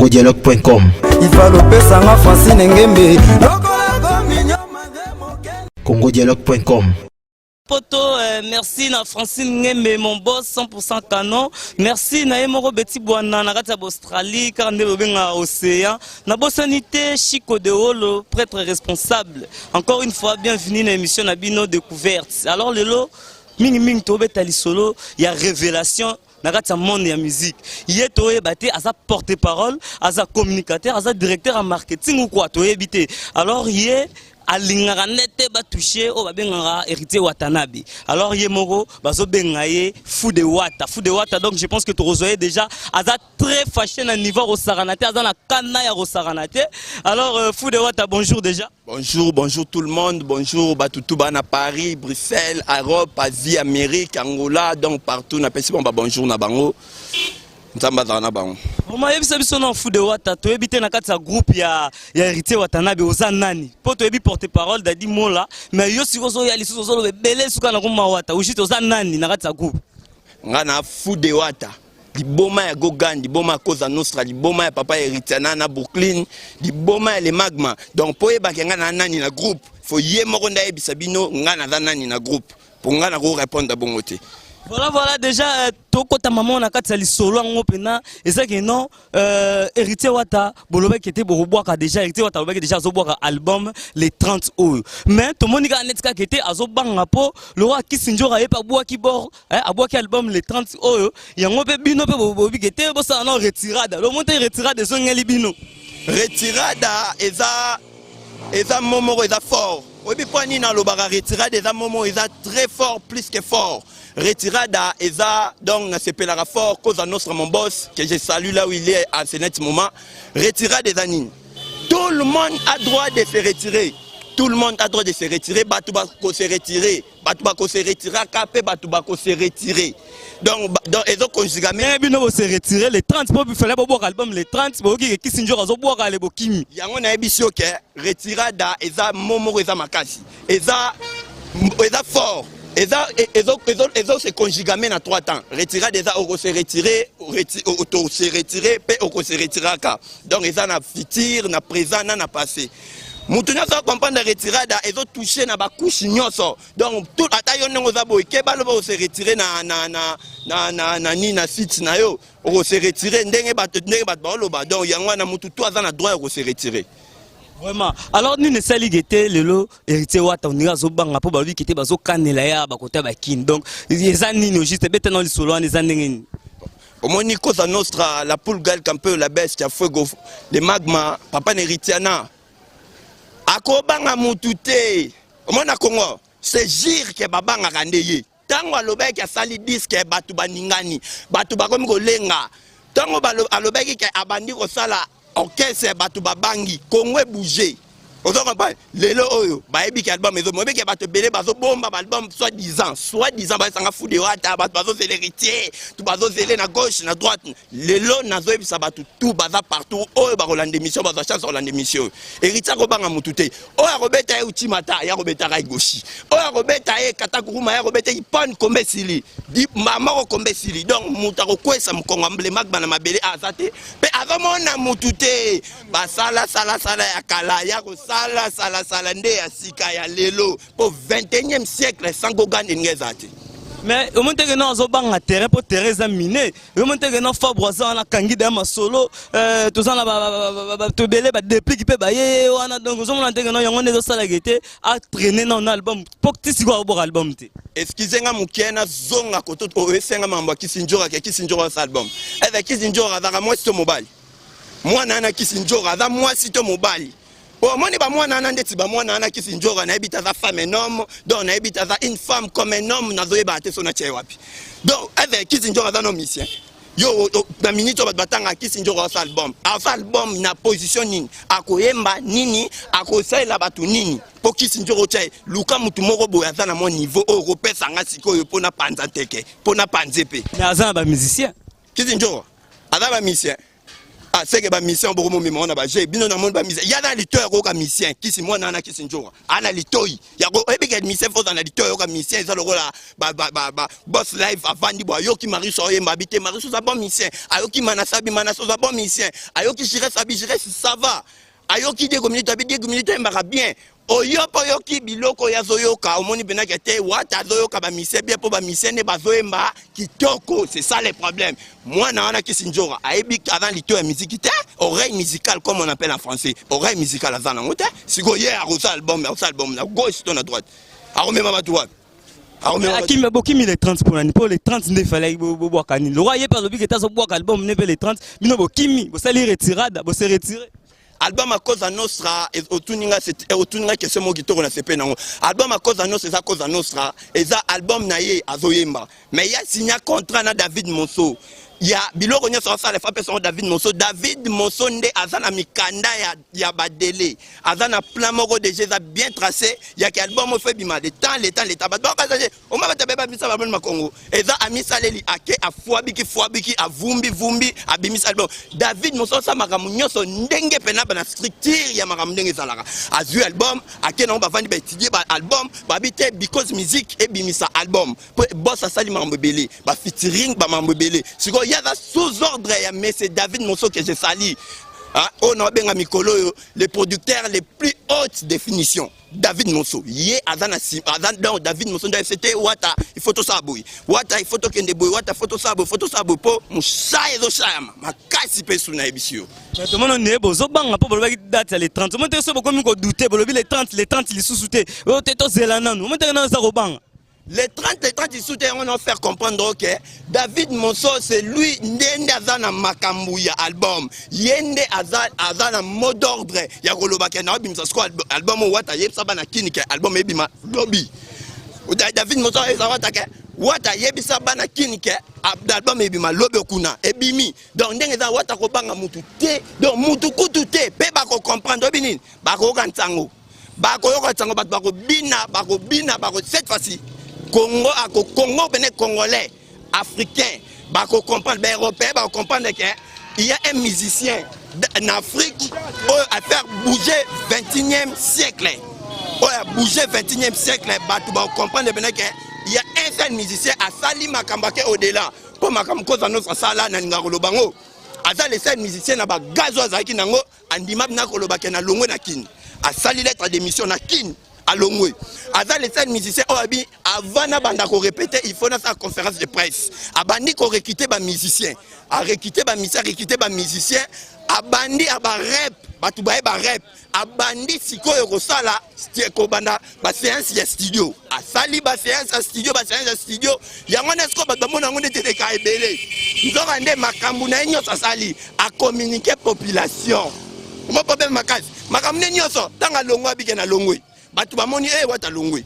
congodialogue.com. congodialogue.com. Poto, merci na Francine Ngembe, mon boss 100% canon. Merci na Emoro Betty Bouana, na Gata Australie, Karne Bobenga Océan. Na Bossanité, Chico de Holo, prêtre responsable. Encore une fois, bienvenue dans l'émission Nabino Découverte. Alors, le lot, Ming Tobe Tali Solo, il y a révélation. Dans monde de la musique, il est à porte-parole, à communicateur, à directeur en marketing ou quoi, alors il est alingara nete ba touché o ba bengara héritier Watanabe. Alors yemoro bazo bengaye fou de wata donc je pense que tu rejoignez déjà aza très fâché na niveau au saranate aza na kana ya saranate. Alors fou de wata, bonjour déjà. Bonjour tout le monde, bonjour Batoutou na Paris, Bruxelles, Europe, Asie, Amérique, Angola, donc partout na pesi bon bonjour na bango. Comment est-ce fou de wata to ebité na kati ya groupe ya héritier Watanabe oza nani po to ebi porte-parole dadi mola mais yo sikozo ya lisusu zo lo belé suka na kuma wata ushito oza nani na kati ya groupe ngana fou de wata liboma ya Gogandi liboma ya Cosa Nostra liboma ya papa héritier na Brooklyn liboma ya le magma donc po eba ngana nani na groupe faut ye moko nda ebisa bino ngana za nani na groupe pour ngana ko répondre bongo te. Voilà déjà toko ta maman na kati ya lisolo ngo pena eza que non héritier wata bolobe qui était boboaka déjà héritier wata bolobe déjà zo boaka album les 30 euros mais to monika netka qui était azo banga po le roi Kisinjora yepa boaki bord aboaki album les 30 euros yango pe bino pe bobi qui était bosa non retirada le monte retirada zo ngeli bino retirada eza momo eza fort obi poani na lobaka retirada eza momo eza très fort plus que fort. Retirada eza donc na sepelaka fort Cosa Nostra mon boss que je salue là où il est à ce net moment. Retirada des anines. Tout le monde a droit de se retirer. Tout le monde a droit de se retirer. Batouba ko se retirer. Batouba ko se retirer. Kapé Batouba ko se retirer. Donc ils ont conjugué. Mais bino se retirer les 30 pour faire boire album les 30 pour qui Kisinjora zo boire les bokimi. Yango na ebisio ke retirada eza momo eza makasi. Eza fort. Ils se conjugué à 3 temps. Retirer des auto se retirer, se retirer, puis on se retirer. Donc ils ont futur, na présent, na passé. Moutouna ça comprendre retirada, ils ont touché na ba couche nyonso. Donc tout atayo ngo za boy ke balo se retirer na site na yo, on se retirer ndenge ba baloba. Donc yango na mutu to za na droit on se retirer. Vraiment. Alors nous ne sali gete lelo héritier wata onira zo banga po ba lui kete bazo kanela ya ba kota ba kin. Donc les années juste bête dans le solo les années. Au moni Cosa Nostra la poule gal campe la bête a fuego les magma papa n'héritiana. Ako banga mutute. Au mona Congo c'est gire que babanga randeye. Tango alobeki asali disque batu baningani. Batu bakomi kolenga. Tango alobeki ke abandi ko sala orchestre batu babangi Congo bouger ozo comprendre lelo oyo baebi ki album ezo mobe ki batu belé bazo bomba album soi-disant ba sanga fou de wata bazo c'est l'héritier tout bazo zélé na gauche na droite lelo nazo ebisa batu tout baza partout oyo ba rolande émission bazo chance rolande émission héritier ko banga mutute oyo robeta e utimata ya robeta ra gauche oyo robeta e katakuruma ya robeta ipon kombesili di mama ko kombesili donc mutako kwesa mkongo emblematique bana mabele azate pe azomona mutute basala sala ya kala ya sala nde ya sika ya lelo pour 21e siècle sans Gogandi ngezati. Mais au moment que nous avons un terrain pour Thérèse miné, au moment que nous avons Fabre na Kangida Masolo, tout ça na te belé ba depuis qui peut bailler on a donc au moment que nous avons des salagete à traîner dans un album pour que tu sigo au album te. Excusez-moi mukiena zonga koto o esenga mamba Kisinjora sa album. Avec Kisinjora za moi c'est mobile. Moi nana Kisinjora za moi c'est mobile. Oh, moi, je Kisinjora na ebita za femme un homme, donc na ebita za une femme comme un homme na zoe ba te sona chewapi. Donc avec Kisinjora za no mission. Yo na minute batanga Kisinjora sa album. Sa album na position nini, akoyemba nini, akosela batu nini. Po Kisinjora chai, luka mutu moko boya za na mon niveau européen sanga sikoyo pona panza teke, pona panzepe. Mais aza ba musicien. Kisinjora, aza ba musicien. Ah, c'est que ba mission beaucoup mon mémoire na ba j'ai bino na monde ba mission. Il y a dans liteur ko ka mission qui si moi na qui si njora. Ana litoi. Ya ko e be mission faut dans liteur ko ka mission ça le la ba boss live avant di boyo qui mari so ye mbabité mari so za bon mission. Ayo qui manasabi manaso za bon mission. Ayo qui jire sabi jire ça va. Ayo qui des communautés mbaka bien. Oyopo yoki biloko ya zoyoka omoni bena kete wata zoyoka ba mission bien pour ba mission ne ba zoemba kitoko, c'est ça le problème. Moi na wana kisinjora aibi avant lito ya musique te oreille musicale comme on appelle en français oreille musicale azana ngote siko ye a rosa album na gauche ton à droite a remema ba droite Akimi bokimi les 30 pour les 30 ne fallait bokani le roi ye par le but que ta so boka album ne les 30 bino bokimi bo sali retirade bo se retirer album à cause à Nostra et otuninga que ce mot qui tourne à CP nango album à cause à Nostra c'est à cause à Nostra et ça album naie azoyemba mais il y a signé contrat na David Monso il y a biloko nyo ça les frappes sont David Monso nde azana mikanda ya badele azana plan moko déjà bien tracé il y a que album fait bima de temps l'état ba kazaje on m'a tabeba bisa ba bon makongo et ça ami saleli ake afwabiki avumbi abimisa album David Monso ça makamu nyoso ndenge pena na structure ya makamu ndenge salaka azu album ake na ba vandi ba étudier ba album ba bité because music et bimisa album boss asali mambebele ba featuring ba mambebele siko il y a sous ordre, mais c'est David Monso que j'ai sali. On a bien Mikolo, les producteurs les plus hautes définitions. David Monso, donc David Monso, c'était Wata, il faut tout ça bouille. Wata, il faut tout kende bouille. Wata, photo ça bouille. Po, moussa et zoshama. Ma casse pe suna ebisio. Tout le monde est beau. Zobanga pour le date les 30. Comment t'es sûr pour qu'on douter pour les 30 ils sous-soutés. Oh t'es tous zélanan. Comment t'es dans ça robang? Les 30 ils soutiennent, on va faire comprendre que David Monso, c'est lui, Ndende Azana Makambouya album. Yende Azana mot d'ordre. Yagoloba Kena, Bimsa Squad, album Wata, Yebsabana Kinike, album Ebima, Lobby. David Monso, Wata, Yebsabana Kinike, album Ebima, Lobby Kuna, Ebimi. Donc, Ndenge Wata Kobanga Mutute, donc Mutukutute, Pebako comprendre, Binin, Bako Gantango. Bako Gantango, Bako Bina, cette fois-ci. Congo bené congolais africain bako comprendre ben européen bako comprendre que il y a un musicien en Afrique qui a fait bouger 21e siècle. A bouger 21e siècle batu bako comprendre bené que il y a un seul musicien à Sali Makambake au-delà pour Makamko za notre sala na ngaro bango aza le seul musicien na ba gazo azaki nango andima na kolobake na longwe na kin a sali lettre d'émission na kin à Longwe. Avant les scènes musiciens, avant na banda ko répéter, il faut na sa conférence de presse. Abandi ko recruter ba musicien, a recruter ba musicien, abandi aba rap, batu ba rap, abandi sikoyo ko sala, ko banda ba séance ya studio. A sali ba séance ya studio, yango na sko ba mona ngone te ka ebele. Nzora nde makambu na nyo sa sali a communiquer population. Mo problème makasi. Makambu na nyo so tanga Longwe bike na Longwe. Batu bamoni wata longwe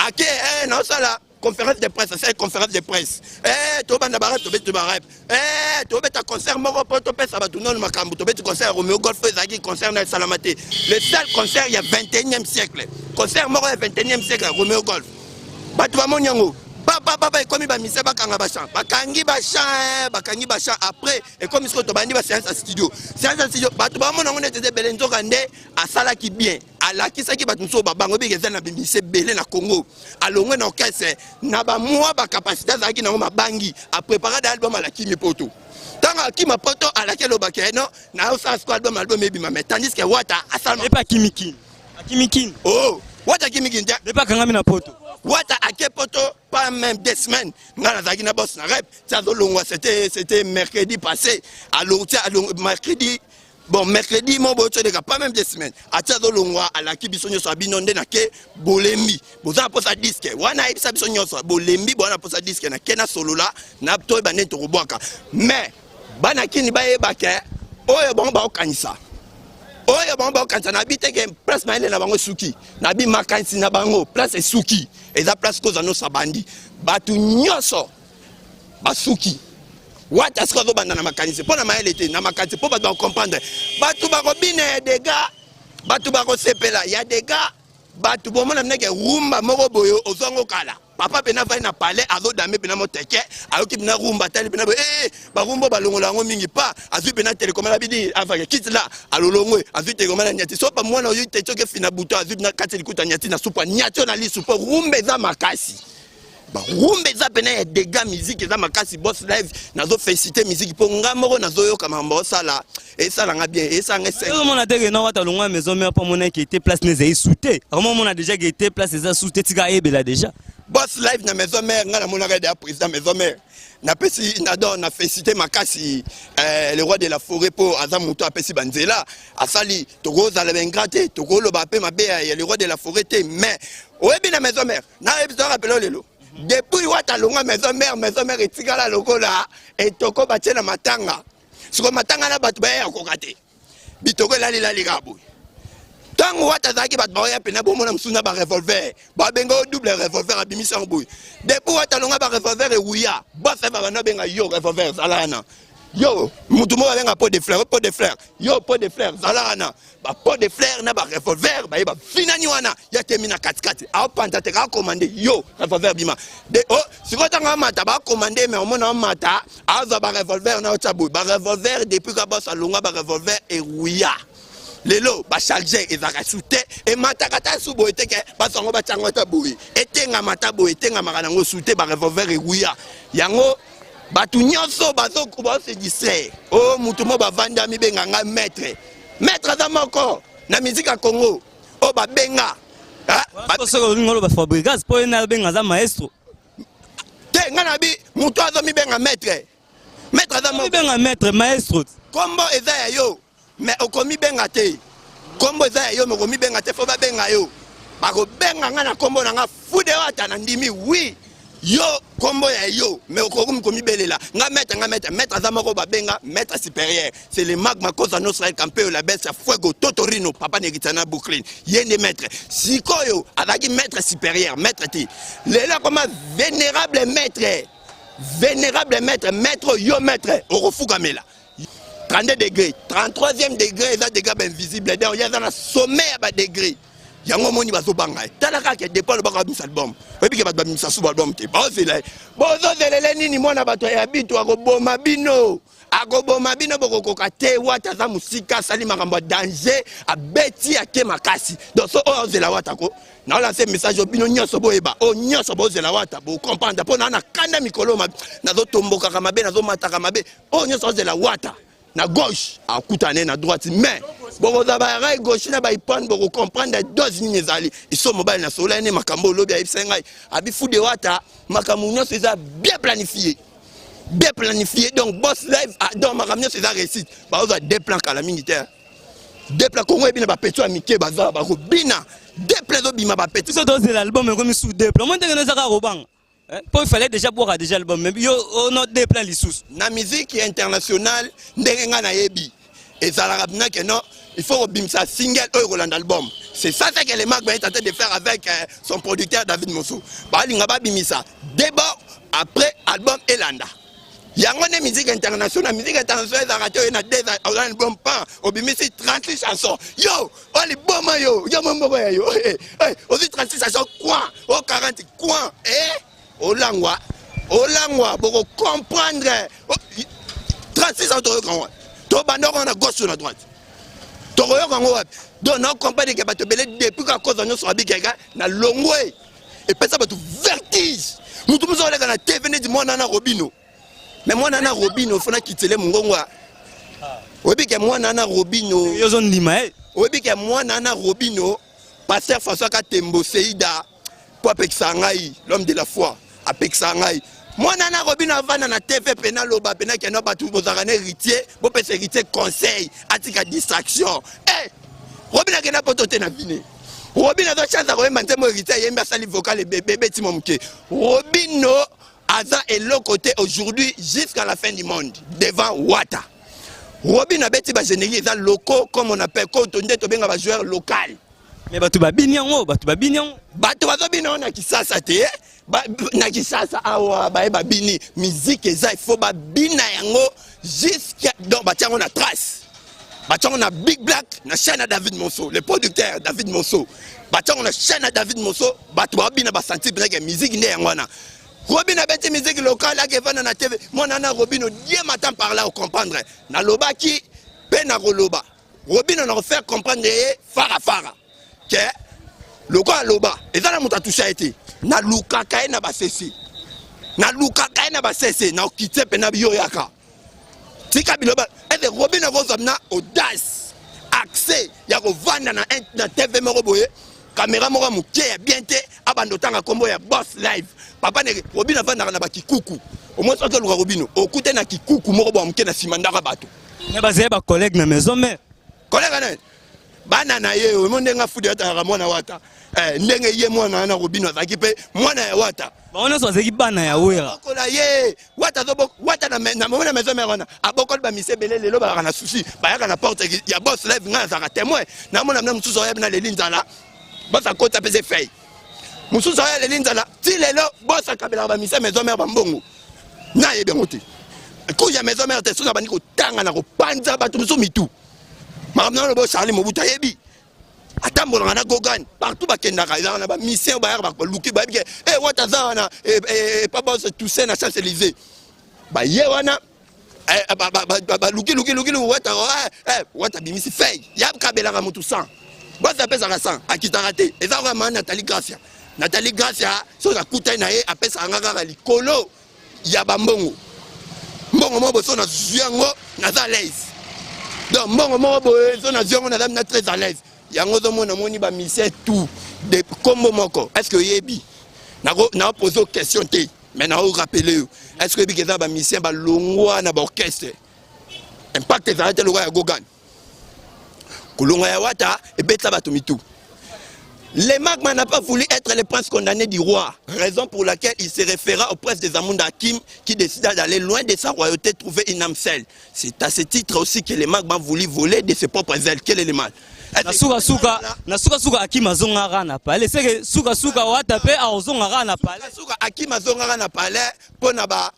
ake na sala conférence de presse c'est conférence de presse to banda barap to betu barap to beta concert moko poto pesa batu non makambu to betu concert Romeo Golf ezaki concert na Salamate le seul concert il y a 21e siècle concert moko ya 21e siècle Romeo Golf batu bamoni yango papa ekomi ba mise bakanga ba chant bakangi ba chant après ekomi sko to bandi ba séance studio batu bamona ngone tete belenzo kande asala ki bien alakisaki batu so babango bigeza na bimise belé na Congo alongwe na orchestre na ba moi ba capacité zaki na mabangi a préparer l'album à la Kimi Poto tanga Kimi Poto à laquelle au bakeno na sa squad album ebima mais tandis que Wata asala et pas Kimikin oh Wata Kimikin et pas kangami na Poto Wata ake Poto pas même des semaines ngana zaki na boss na rap ça longwa c'était mercredi passé alors mercredi bon mercredi mon boto de pas même des semaines à Tchazo Longwa à la Kibisonyo Sabinonde na ke Bolembi boza posa disque wana ibisa bisonyo Bolembi bona posa disque na kena solo la na to ba neto robwaka mais bana kini ba yebake oyo bon ba okanisa na bite ke place na ile na bango suki na bi makansi na bango place suki eza place koza no sabandi batu nyoso basuki Wata est-ce qu'on va dans la makanisi pour la maëlité na makanisi pour pas comprendre batu bako bine des gars batu bako sepela il y a des gars batu bomona neke rumba moko boyo ozongo kala papa pena va na palais azo dame pena moteke ayoki pena rumba tali pena ba rumba balongola ngo mingi pa azu pena telekomela bidi avaka kiti la alolongwe azu telekomela nyati so pa mwana oyo te choke fina buto azu pena kati likuta nyati na supa nyati na li supa rumba za makasi ba rumba za pena ya dega musique za makasi boss live nazo féliciter musique po ngamoko nazo yo kama mbo sala et ça l'a bien et ça ngese on a déjà non wata longa maison mais pas mon qui était place les souté comment on a déjà été place les souté tika ebela déjà boss live na maison mère ngala mona ga président maison mère na pesi na don na féliciter makasi le roi de la forêt pour azamuto apesi banzela asali tokoza la bengrate tokolo ba pe mabe ya le roi de la forêt mais oyebi na maison mère na ebi to rappelons lelo depuis wata longa maison mère etikala lokola et toko batie na matanga siko matanga na batu ba ya kokate bitoko lali gabu tango wata zaki batu ba ya pena bomona msuna ba revolver ba bengo double revolver abimisa ngboy depuis wata longa ba revolver e wuya boss ba bana benga yo revolver zalana yo mutumo ba benga pot de fleurs yo pot de fleurs zalana ba pot de fleurs na ba revolver ba finani wana ya temina katikati a panta te ka commander yo revolver bima de oh siko tanga mata ba commander mais omona mata aza ba revolver na otabu ba revolver depuis ka boss alonga ba revolver e wuya lelo ba charger ezaka soute e matakata subo eteke ba songo ba chango tabuyi etenga matabo etenga makana ngo soute ba revolver e wuya yango batu nyonso bazokuba se distraire oh mutumo bavanda mi benga nga maître za moko na musique ya Congo oh ba benga parce que ngolo ba fabrigas po na benga za maestro te ngana bi mutu azo mi benga maître za moko benga maître maestro kombo eza ya yo mais okomi benga te kombo eza ya yo mais okomi benga te fo ba benga yo bako benga ngana kombo na nga fude wata na ndimi oui yo kombo ya yo mais okomi komi belela nga maître za moko ba benga maître supérieur c'est le magma Cosa Nostra campeo la baisse fuego Totorino papa Neritana Brooklyn yende maître sikoyo azaki maître supérieur maître ti lela comme vénérable maître yo maître okofukamela 32 degrés 33e degré eza dégâts invisible donc il y a dans sommet à degré yango moni bazobanga talaka ke dépend banga bis album oyebi ke bato bamisa sous album te bozela bozozelele nini mwana bato ya bitu akoboma bino bokokoka te wata za musika sali makambo danger abeti ake makasi donc so ozela wata ko na lancer message bino nyonso boyeba o nyonso bozela wata bo comprendre po na kanda mikolo nazo tomboka kamabe nazo mataka mabe o nyonso ozela wata na gauche akutane na droite mais boko za ba rai gauche na ba ipande boko comprendre dose nini ezali iso mobile na sola ne makambo lobi ya isengai abi fude wata makambo nyonso eza bien planifié donc boss live donc makambo nyonso eza réussite ba oza deux plans kala militaire deux plans kongo ebina ba peto amike baza ba ko bina deux plans zo bima ba peto so dans l'album comme sous deux plans moi ndenge za robang. Il fallait déjà boire déjà l'album mais on a des plans les sous na musique internationale ndenge nga na yebi ezalaka bina que non il faut bimsa single ou Roland album c'est ça que les marques est en train de faire avec son producteur David Mosso ba linga ba bimisa d'abord après album Elanda yango ne musique internationale ezalaka na deux album pas obimisi 36 chansons yo oli boma yo momoko yo aussi 36 chansons quoi au 40 quoi Olangwa boko comprendre 36 ans to bandoko na gauche ou na droite to koyokango wapi donc na comprendre que bato belé depuis ka cause nyonso abikeka na longwe et pesa bato vertige mutu muzo leka na TV ne di mwana na Robino mais mwana na Robino fona kitele mungongwa obike mwana na Robino yozo ndima obike mwana na Robino pasteur François Katembo Seida po apekisa ngai l'homme de la foi apekisa ngai mwana na Robino avana na TV pena loba pena keno batu bozaka na héritier bo pesa héritier conseil atika distraction Robino kena potote na vine Robino do chance ko yemba ntemo héritier yemba sali vocal bébé timo mke Robino aza elo côté aujourd'hui jusqu'à la fin du monde devant Wata Robino beti ba générie za locaux comme on appelle quand on dit to benga ba joueur local mais bato babinyango bato bazobina na kisasa te na kisasa awa ba bini musique eza il faut ba bina yango jusqu'à donc batiango na trace on a Big Black, na chaîne à David Monceau, le producteur David Monceau. On a chaîne à David Monceau, Batouabina Basanti, musique né en wana. Robin a bêté musique locale, là, qui va dans la TV. Moi, nana Robin, au dieu matin par là, au comprendre. Na loba qui, penaro loba. Robin, on a refait comprendre, fara. Que, le gars loba, et ça, la monta touché a été. Na luka kae na basese. Na luka kae na basese, na okite pena biyo yaka. Tika biloba, et Robin a rozamna audace, accès, ya rovanda na TV moroboye. Caméra mora muke ya bien te abandotanga kombo ya boss live papa ne Robin avanda na ba kikuku au moins ça que le Robin okute na kikuku morobo muke na simandaka bato ne bazé ba collègue na maison mais collègue na bana na ye o monde nga fude ata mwana wata ndenge ye mwana na Robin azaki pe mwana ya wata baona so azeki bana ya wera kola ye wata zobo wata na mona maison mais wana abokol ba mise belé lelo ba na souci ba ya na porte ya boss live nga za témoin na mona na msuso ya na lelinzala bossa kota pese fei mususu ya lelinza la ti lelo bossa kabela ba mise maison mère bambongo na yebe ngote ko ya maison mère te so ba ndiko tanga na ko panza batu musu mitu makamna lo bo Charlie Mobutu yebi atambola na gogan partout ba kenda ka na ba mise ba ya ba luki ba bike wata za na pa boss tout ça na Champs-Élysées ba ye wana ba luki wata bimisi fei ya kabela ka mutu sang. Bon, ça pèse à la sang, à qui t'a raté. Et ça, vraiment, Nathalie Gracia. Nathalie Gracia, sur la coutaine, elle pèse à un licolo, yabambongo. Mbongo mobo, son a zuango, n'a à l'aise. Donc, mbongo mobo, son a zuango, n'a très à l'aise. Yango, mon amoni, ba misé tout. De combo moko. Est-ce que yebi? N'a posé question, mais n'a rappelé. Est-ce que yebi, ba misé, ba longwa, na ba orchestre? Impact, ça a été le roi à Gogan. Kulunga ya wata et beta batumitu. Les Magma n'a pas voulu être le prince condamné du roi, raison pour laquelle il se référa au prince des Amoun d'Hakim qui décida d'aller loin de sa royauté trouver une âme seule. C'est à ce titre aussi que les Magma voulu voler de ses propres ailes. Quel est le mal? Na suka Hakim azongara na pale. C'est que suka wata pe azongara na pale. Suka Hakim azongara na pale pona ba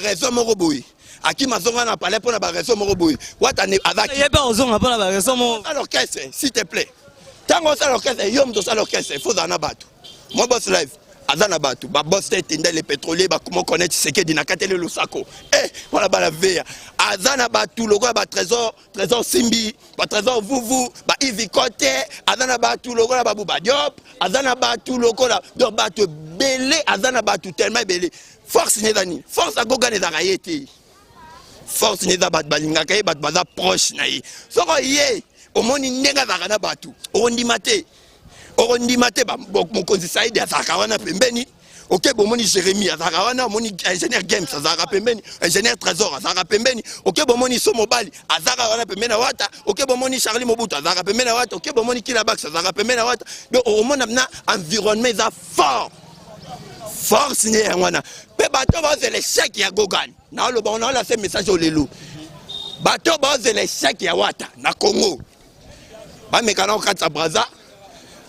raison moroboui. Aki mazonga na palais pour la raison moroboui. Wata ne avec. Yeba ozonga pour la raison mo. L'orchestre, s'il te plaît. Tango ça l'orchestre, yom to ça l'orchestre, il faut d'ana batu. Moi boss live, azana batu. Ba boss tête les pétroliers, ba comment connaître ce que dina katele le sako. Voilà ba la veille. Azana batu logo ba trésor Simbi, ba trésor vous, ba Ivi Côté, azana batu logo la babu ba Diop, azana batu logo la do batu belé, azana batu tellement belé. Force nedani, force à goga ne zarayete. Force n'est pas balinga kay bat baza proche naï soko yé au moni nenga zakana batu orondimate ba mon konzi Saïd azakawana pembeni OK bon moni Jérémy azakawana moni ingénieur games azaka pembeni ingénieur trésor azaka pembeni OK bon moni so mobile azakawana pembeni wata OK bon moni Charlie Mobutu azaka pembeni wata OK bon moni Kilabax azaka pembeni wata donc au moni na environnement za fort force n'est wana pe bato ba l'échec ya Gogan na lo on a lancé message au lelo bato ba l'échec ya wata na Congo ba mekana okatsa Braza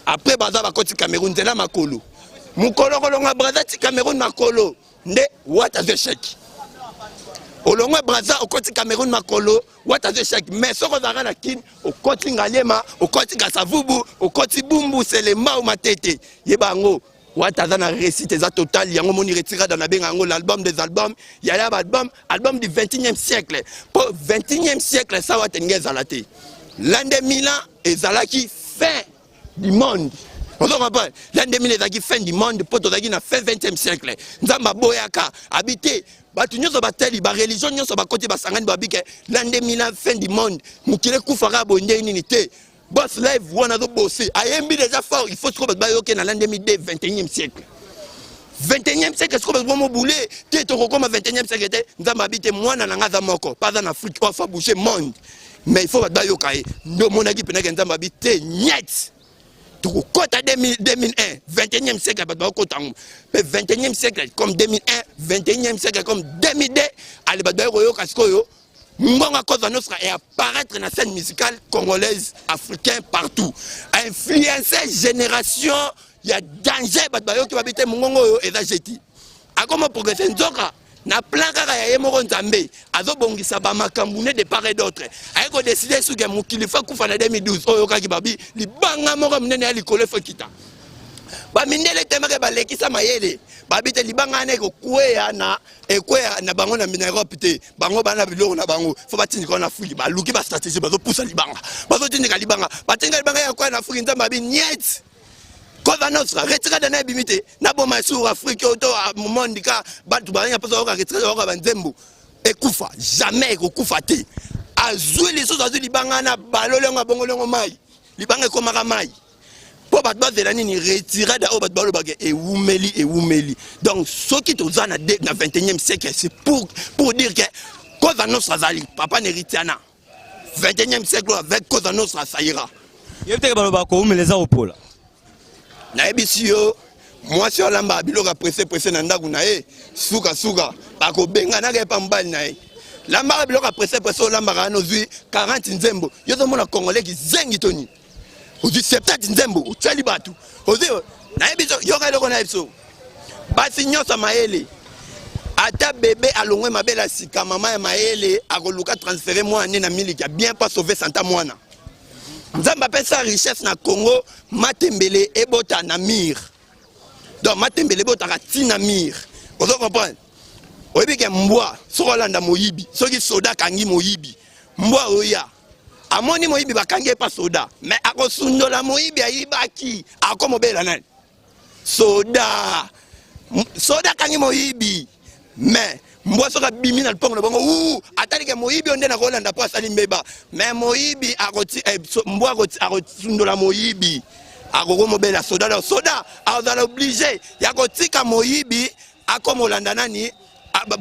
après Braza ba koti Cameroun zela makolo mukolo kolonga Braza ti Cameroun makolo nde wata l'échec olonga Braza okoti Cameroun makolo wata l'échec mais soko zaka na kin okoti Ngaliema okoti Gasavubu okoti Bumbu Selema ou Matete yebango Watazana récite za total yango moni retira dans la bengango l'album des albums il y a album du 21e siècle pour 21e siècle ça watengeza zalate l'an 2000 ezalaki fin du monde on comprend pas l'an 2000 ezalaki fin du monde pour tozaki na fin 20e siècle nzamba boyaka habité batu nyonso bateli ba religion nyonso ba côté basangani babike l'an 2000 fin du monde mukile kufara bonde nini te. Boss live, on a bossé. Ayembi déjà fort, il faut se trouver dans l'an 21e siècle. 21e siècle, est-ce que vous avez boulé? Tu es comme 21e siècle, nous avons habité moins dans la moko, pas en Afrique, on va bouger le monde. Mais il faut que vous ayez mon avis, nous avons habité net. Tu as 2001, 21e siècle, 21e siècle comme 2001, 21e siècle comme 2002, allez, Mbonga Koza Nostra et apparaître dans la scène musicale congolaise, africaine, partout. Influencer génération, il y a danger, qui va habiter Mbongo et Zajeti. A comment progresser Nzoka, na plan kaka ya yemoko nzambe azobongisa bamakambu ne de part et d'autre ayeko décider suki mokili fa kufa na 2012 oyo kaki babi libanga moko munene ya likolo fo kita bamindele temake balekisa mayele babite libanga na ekokweya na bango na Europe te bango bana biloko na bango fo batindika na Afrique baluki ba stratégie bazopusa libanga bazotindika libanga batinga libanga ya kwa na Afrique nzambe babi niet Cosa Nostra retirada na bimite na boma sur Afrique auto mondika batu banya paso ka retirada ka banzembo ekufa jamais ekokufa te azui les choses azui libanga na balolengo bongolongo mai libanga ekomaka mai po bat bazela nini retirada o bat balo bagé et oumeli donc ce qui toza na 21e siècle c'est pour dire que Cosa Nostra zali papa neritiana 21e siècle avec Cosa Nostra ça ira yebte balo ba ko omeleza opola na ebisio moi si olamba biloka pressé na ndaku na e suka bako benga na ke pambali na e lamba biloka pressé olamba kana zui 40 nzembo yozo mona congolais ki zengi toni ozi 70 nzembo utali batu ozi na ebisio yoka loko na ebisio basi nyosa maele ata bébé alongwe mabela sika mama ya maele akoluka transférer moi na miliki bien pas sauver santa mwana Nzamba pesa richesse na Congo matembele ebota na mir. Donc matembele ebota katina mir. Vous comprenez? Oyebi ke mbwa sokolanda moyibi, soki soda kangi moyibi. Mbwa oya. Amoni moyibi bakangi pa soda, mais akosundola moyibi ayibaki, akomobela nani? Soda kangi moyibi. Mais mbwa soka bimi na lupango na bango atali ke moyibi onde na kolanda po asali mbeba mais moyibi akoti mbwa akosundola moyibi akokomobela soda azala obligé ya kotika moyibi akomolanda nani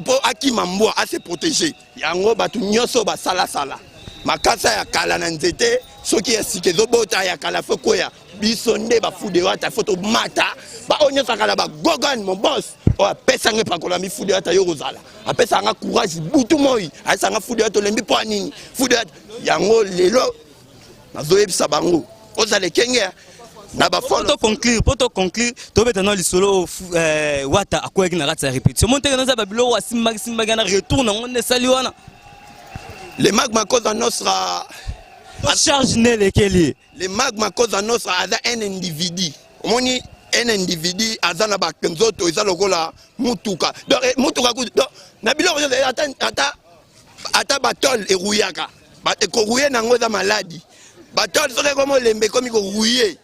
po akima mbwa ase protéger yango batu nyonso basala makasa ya kala na nzete soki esike zobota ya kala fo koya biso nde bafude wata foto mata ba onyo sakala ba gogan mon boss o apesa nge pakola mi fude wata yo kozala apesa nga courage butu moi asa nga fude wata lembi po nini fude wata yango lelo nazoyebisa bango ozale kenge na ba pour to conclure to beta no lisolo wata akweki na kata répétition monte na za babilo wa simba na retour na ngonde sali wana le magma Cosa Nostra charge nele keli le magma Cosa Nostra a un individu omoni un individu azana ba kenzoto ezalo kola mutuka donc mutuka ku na biloko ata batol eruyaka ba ekoruye nango za maladi batol soke komo lembe komi ko ruye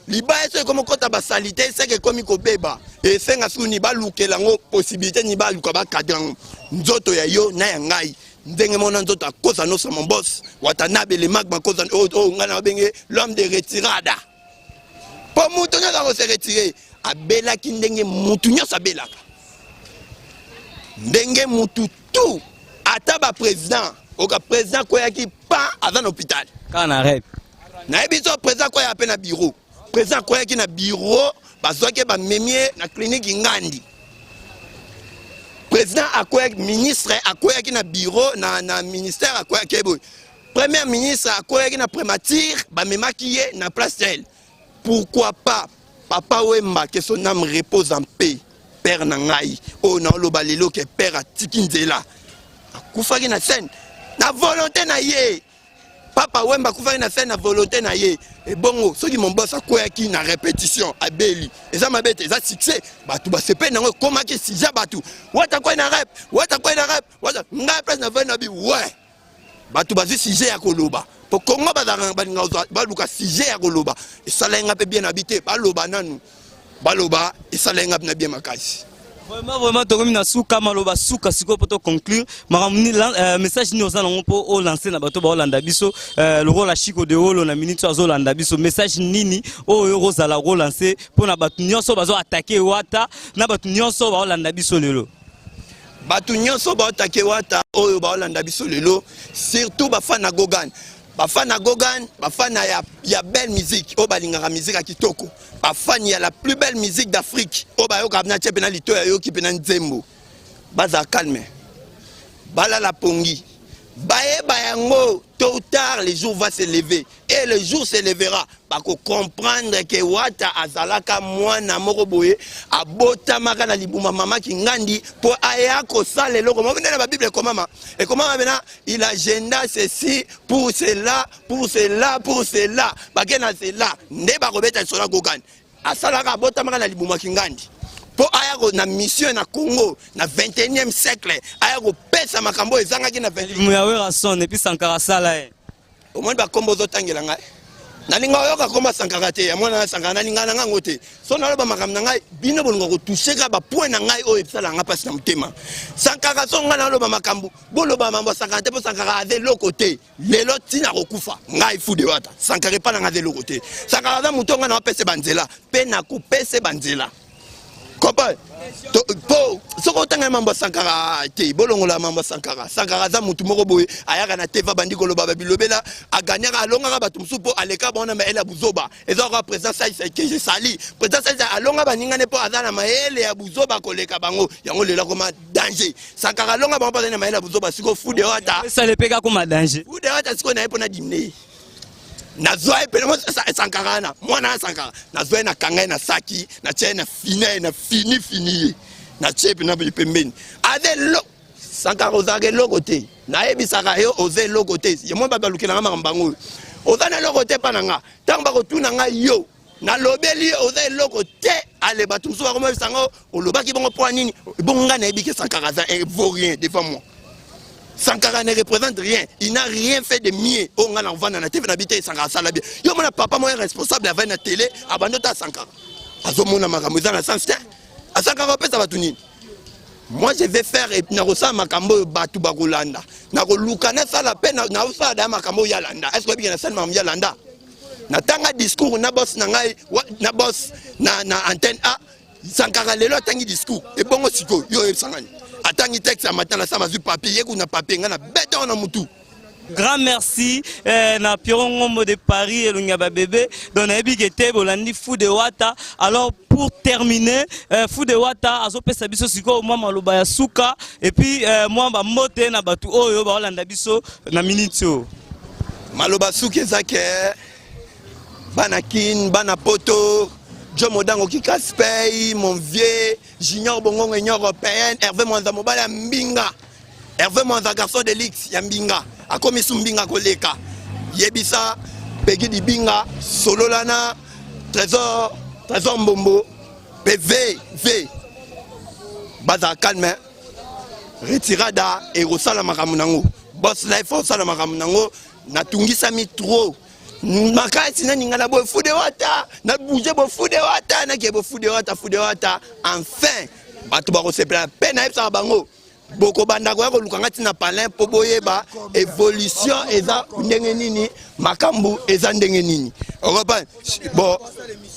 liba eso komo kota ba salité seke komi ko beba e senga suni ba lukela ngo possibilité ni ba luka ba kadran nzoto ya yo na ya ngai ndenge mona nzoto Cosa Nostra mon boss watanabe le magma Cosa ngana benge l'homme de retirada po mutu nyoka ko se retirer abela ki ndenge mutu nyosa belaka ndenge mutu tout ata ba président oka président ko yaki pa azan hôpital kana rep na ebiso président ko ya pe na bureau président ko yaki na bureau bazwake ba memie na clinique ngandi président akoya ministre akoya ki na bureau na ministère akoya kebo premier ministre akoya ki na prémature ba memaki ye na place tel pourquoi pas papa Wemba que son âme repose en paix père nangai o na loba lelo ke père atiki nzela akufaki na scène na volonté na ye papa Wemba akufaki na scène na volonté na ye et bongo soki mon boss akoya ki na répétition abeli eza mabete eza succès batu basepe nango komaki sija batu wata kwa na rap wata nga place na vena bi ouais batu bazi sujet ya koloba po kongo baluka sujet ya koloba esalenga pe bien habité baloba nanu baloba esalenga na bien makasi vraiment tokomi na suka maloba suka siko poto conclure makamuni message ni ozana ngo o lancer na bato ba Olanda biso le rôle Chico de Olo na minute azo Olanda biso message nini o yo rozala ro lancer pona bato nyonso bazo attaquer wata na bato nyonso ba Olanda biso lelo batu nyonso ba attaquer wata oyo ba Olanda biso lelo surtout bafana Gogan bafana ya belle musique o balingaka musique ya kitoko bafani ya la plus belle musique d'Afrique o bayoka na tchepe na lito ya yoki pe na nzembo baza calme bala la pongi baye bayango tôt ou tard le jour va se lever et le jour se levera bako comprendre que wata azalaka mwana moko boye abotamaka na libuma mama kingandi po aya ko sala eloko mo na Bible komama et comment maintenant il agenda ceci pour cela bakena cela nde bakobeta sola kokani asalaka abotamaka na libuma kingandi po aya ko na mission na Congo na 21e siècle aya ko pesa makambo ezangaki na 20 muyawe rason et puis Sankara sala au moins ba kombo zotangela ngai nalinga yoka koma Sankara te ya mwana Sankara nalinga na ngango te so na loba makambo na ngai bino bolingo ko toucher ka ba point na ngai o epsala nga pasi na mutema Sankara so nga na loba makambo boloba mambo Sankara te po Sankara ade lokote lelo tina kokufa ngai fude wata Sankara pa na ngade lokote Sankara za mutonga na pese banzela pe na ku pese banzela Kopa po soko tanga mambo Sankara te bolongola mambo Sankara za mutu moko boye ayaka na teva bandi koloba babilobela aganyaka alonga batu musupo aleka bona ma ela buzoba ezaka président ça que je sali président ça alonga baningane po azana maele ya buzoba koleka bango yango lela koma danger Sankara alonga bango pa na maele ya buzoba siko fude wata ça le peka comme danger fude wata siko na epona dimne nazwa epelemo Sankara na mwana Sankara nazwa na kanga na saki na tena fini na chepe na pembeni ade lo Sankara ozake lokote na ebisaka yo oze lokote yemo babalukela nga makambango ozana lokote pananga tango bakotuna nga yo na lobeli oze lokote ale batu musu bakoma bisango olobaki bongo po nini bongo nga na ebike Sankara ça vaut rien devant moi Sankara ne représente rien. Il n'a rien fait de mieux. On a l'envoi dans la télé, n'habite Sankara Salabi. Yo mon papa moi responsable avec la télé, abandonne Sankara. Azo mon amakambo dans la sens à Sankara pesa batuni. Moi je vais faire et na rosa makambo batu bakulanda. Na ko lukana sala peine na usa da makambo yalanda. Est-ce que bien na sel mam yalanda? Na tanga discours na boss na ngai na boss na antenne A Sankara lelo tangi discours et bongo siko yo sangani. Attends, texte à matin, là, ça m'a vu papier, qu'on a papier, on a bête dans moutou. Grand merci na Piron Ngombo de Paris et Lungaba bébé dans Ebigete Bolandi Fou de Wata. Alors pour terminer Fou de Wata azope sabiso siko moi maloba ya suka et puis moi ba mote na batu oyo ba Holanda biso na minute maloba suka zake banakin banapoto Joe Modango qui casse-paye, mon vieux, Junior Bongo, Union Européenne, Hervé Mwanza Mobala Mbinga, Hervé Mwanza garçon de l'X, Yambinga, a commis Mbinga Koleka, Yebisa, Peggy di Binga, Sololana, Trésor Mbombo, PV, Baza calme, Retirada et Rosala Makamunango, Boss Life Rosala Makamunango, Natungisa Mitro. Makasi na ningana bo fude wata na bouger bo fude wata na ke bo fude wata enfin batu ba ko sepela pena epsa bango boko banda ko lukanga tina palin po boyeba évolution eza ndenge nini makambu eza ndenge nini okopa bon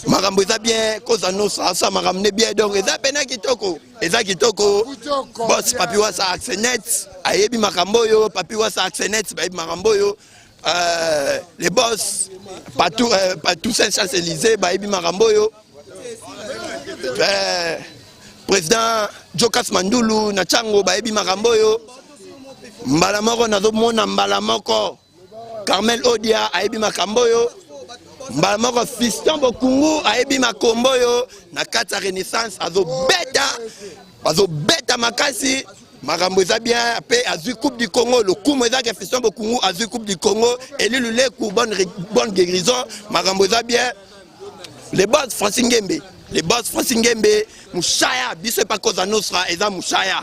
makambu eza bien koza no sa makamne bien donc eza pena kitoko boss papi wa sa accent ayebi makambo yo papi wa sa accent ba makambo yo les boss partout Saint-Élysée Baïbi Maramboyo président Jokas Mandulu na Chango Baïbi Maramboyo Mbalamoko nazomona Mbalamoko Carmel Odia Aïbi Makamboyo Mbalamoko Fiston Bokungu Aïbi Makomboyo na kata Renaissance azobeta makasi Makambo eza bien après azu coupe du Congo le coup eza que Fiston Bokungu azu coupe du Congo et lui le coup bonne guérison Makambo eza bien les boss Francine Ngembe Mouchaya biso pas cause nostra eza Mouchaya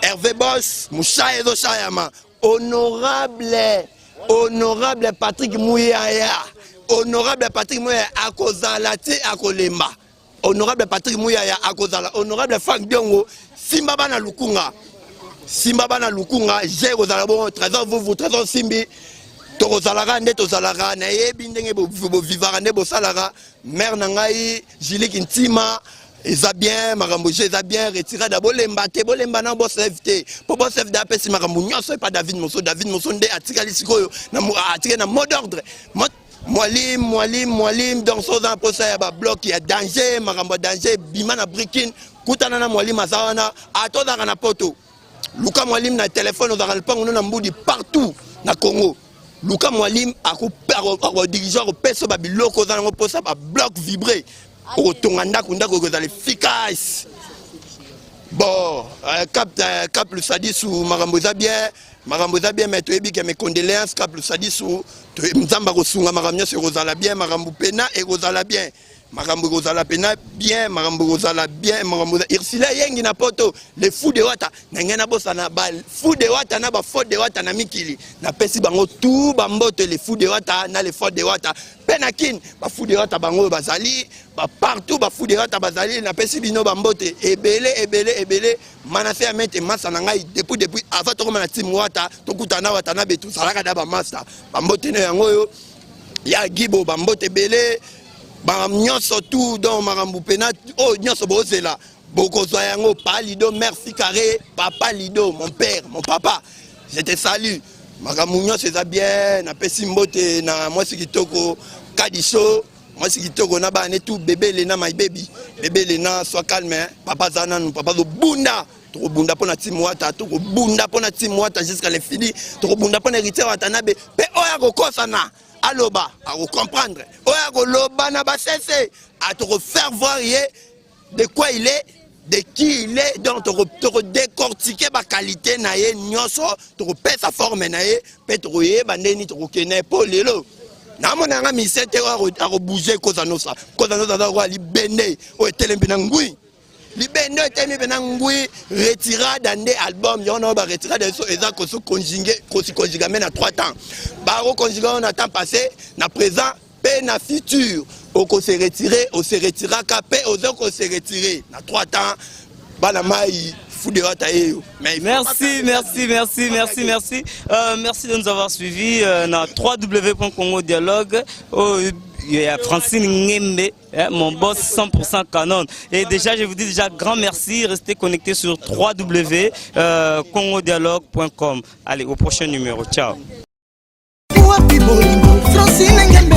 Hervé Boss Mouchaya ezo Chaya ma honorable Patrick Mouyaya akozala te akolemba honorable Patrick Mouyaya akozala honorable Frank Diongo Simba bana lukunga j'ai kozala bon trésor vous trésor simbi to kozalaka nde tozalaka na yebi ndenge bo vivara nde bo salara mère na ngai Julie Kintima eza bien makambo eza bien retirada bolemba na boss FT po boss FT apesi makambo nyonso pas David Mosso nde atikali sikoyo na atikali na mot d'ordre Mwalim donc so dans procès ya bloc ya danger makambo danger bimana breaking kutana na Mwalim azawana atozaka na poto Luka Mwalim na téléphone ozaka lupango na mbudi partout na Congo Luka Mwalim a dirigé au peso babiloko dans le poste à bloc vibré au tonganda kunda ko efficace. Bon, cap le sadis ou maramboza bien mais tu que mes condoléances cap le sadis ou mzamba kosunga maramnya se rozala bien marambu pena et rozala bien. Marambo Rosala Pena bien, Marambo Rosala bien, Marambo Irsila yengi na poto, les fous de wata, n'engena bossa na bal, fous de wata na ba faute de wata na mikili, na pesi bango tout bambote les fous de wata na les fautes de wata, penakin, ba fous de wata bango bazali, ba partout ba fous de wata bazali, na pesi bino bambote, ebele, manase ya mete masa na ngai depuis avant to koma na team wata, to kutana wata na betu salaka da ba master, bambote ne yango yo, ya gibo bambote ebele. Nyonso tout dans Marambu Pena, oh nyonso bozela boko zoyango pa Lido merci carré papa Lido mon père mon papa je te salue Marambu nyonso ça bien na pesi mbote na moi sikitoko kadisho moi sikitoko na ba ne tout bébé Lena my baby bébé Lena sois calme hein? Papa Zanan papa do bunda to bunda pona timwata to bunda pona timwata jusqu'à l'infini to bunda pona héritier watanabe pe oya kokosa na aloba à comprendre oya ko loba na basese à te refaire voir de quoi il est de qui il est donc te décortiquer ba qualité na ye nyonso te repère sa forme na ye pe te ye bandeni te kene po lelo na mona nga misete a bouger koza nosa da ko libene o telembe na ngui libene o telembe na ngui retira dans des albums yo na ba retira des so eza ko so conjuguer ko si conjuguer na 3 temps ba ro conjuguer on a temps passé na présent pe na futur on se retirer on se retira capé aux autres on se retirer na 3 temps bana mai fou de watayo mais merci de nous avoir suivis na www.congodialogue il y a Francine Ngembe, mon boss 100% canon. Et déjà, je vous dis déjà grand merci. Restez connectés sur www.congodialogue.com. Allez, au prochain numéro. Ciao. Francine Ngembe.